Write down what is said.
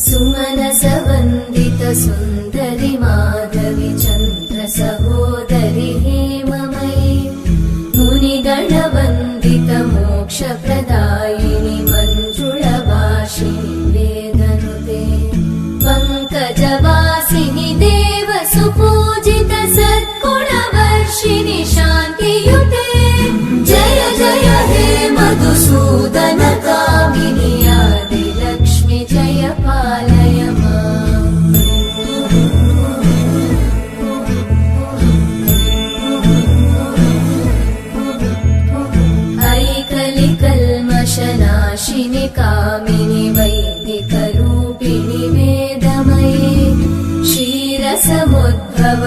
सुमनसवन्दित सुन्दरि माधवि चन्द्र सहोदरि हेममयि मुनिगणवन्दित मोक्षप्रदायिनि मञ्जुळभाषिणि वेदनुते पङ्कजवासिनि देव सुपूजित सद्गुणवर्षिणि शान्तियुते जय जय हे मधुसूदन कामिनि आदिलक्ष्मि जय पालय माम् ऐकलिकल्मषनाशिनि कामिनि वैदिकरूपिणि वेदमये क्षीरसमुद्भव